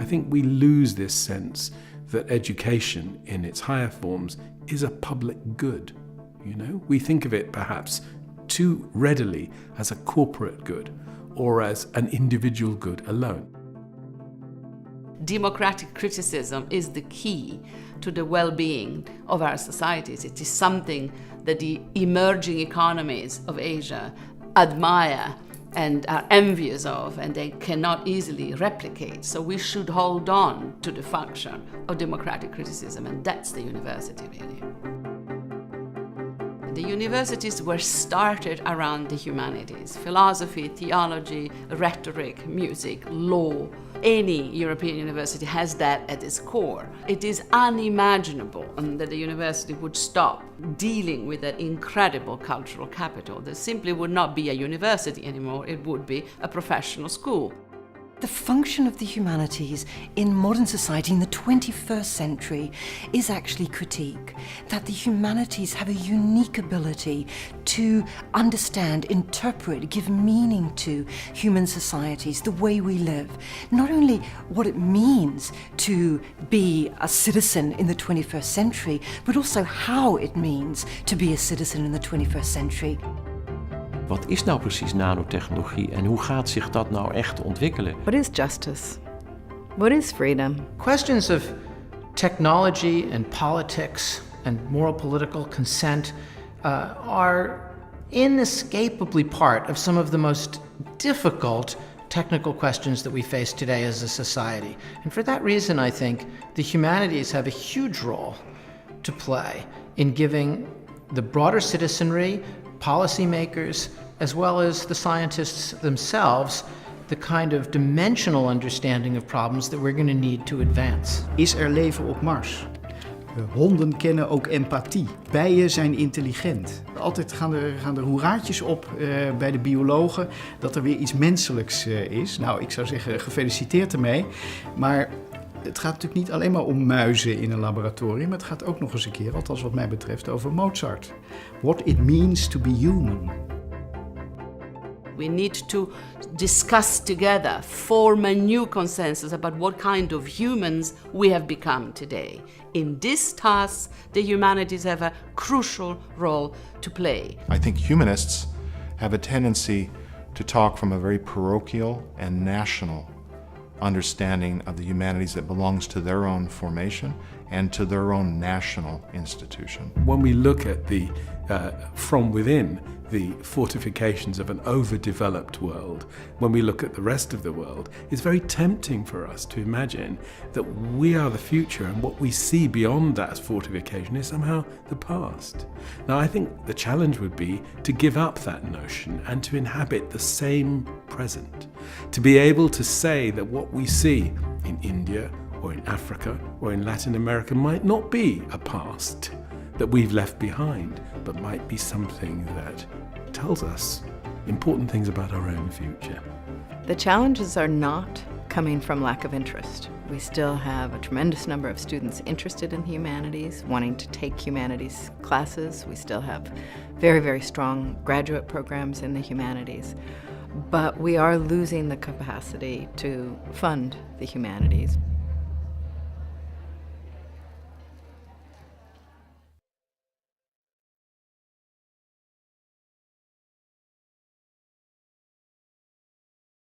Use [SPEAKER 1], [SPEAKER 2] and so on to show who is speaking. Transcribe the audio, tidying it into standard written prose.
[SPEAKER 1] think we lose this sense that education in its higher forms is a public good. We think of it perhaps too readily as a corporate good or as an individual good alone.
[SPEAKER 2] Democratic criticism is the key to the well-being of our societies. It is something that the emerging economies of Asia admire and are envious of, and they cannot easily replicate. So we should hold on to the function of democratic criticism, and that's the university, really. The universities were started around the humanities: philosophy, theology, rhetoric, music, law. Any European university has that at its core. It is unimaginable that the university would stop dealing with that incredible cultural capital. There simply would not be a university anymore. It would be a professional school.
[SPEAKER 3] The function of the humanities in modern society in the 21st century is actually critique. That the humanities have a unique ability to understand, interpret, give meaning to human societies, the way we live. Not only what it means to be a citizen in the 21st century, but also how it means to be a citizen in the 21st century.
[SPEAKER 4] Wat is nou precies nanotechnologie en hoe gaat zich dat nou echt ontwikkelen?
[SPEAKER 5] What is justice? What is freedom?
[SPEAKER 6] Questions of technology and politics and moral political consent are inescapably part of some of the most difficult technical questions that we face today as a society. And for that reason, I think the humanities have a huge role to play in giving the broader citizenry, policymakers, as well as the scientists themselves, the kind of dimensional understanding of problems that we're going to need to advance.
[SPEAKER 7] Is er leven op Mars? Honden kennen ook empathie. Bijen zijn intelligent. Altijd gaan er hoeraatjes op bij de biologen dat er weer iets menselijks is. Nou, ik zou zeggen, gefeliciteerd ermee. Maar het gaat natuurlijk niet alleen maar om muizen in een laboratorium. Het gaat ook nog eens een keer, althans wat mij betreft, over Mozart. What it means to be human.
[SPEAKER 2] We need to discuss together, form a new consensus about what kind of humans we have become today. In this task, the humanities have a crucial role to play.
[SPEAKER 8] I think humanists have a tendency to talk from a very parochial and national understanding of the humanities that belongs to their own formation and to their own national institution.
[SPEAKER 1] When we look at the from within the fortifications of an overdeveloped world, when we look at the rest of the world, it's very tempting for us to imagine that we are the future and what we see beyond that fortification is somehow the past. Now, I think the challenge would be to give up that notion and to inhabit the same present, to be able to say that what we see in India or in Africa or in Latin America might not be a past that we've left behind, but might be something that tells us important things about our own future.
[SPEAKER 5] The challenges are not coming from lack of interest. We still have a tremendous number of students interested in humanities, wanting to take humanities classes. We still have very, very strong graduate programs in the humanities. But we are losing the capacity to fund the humanities.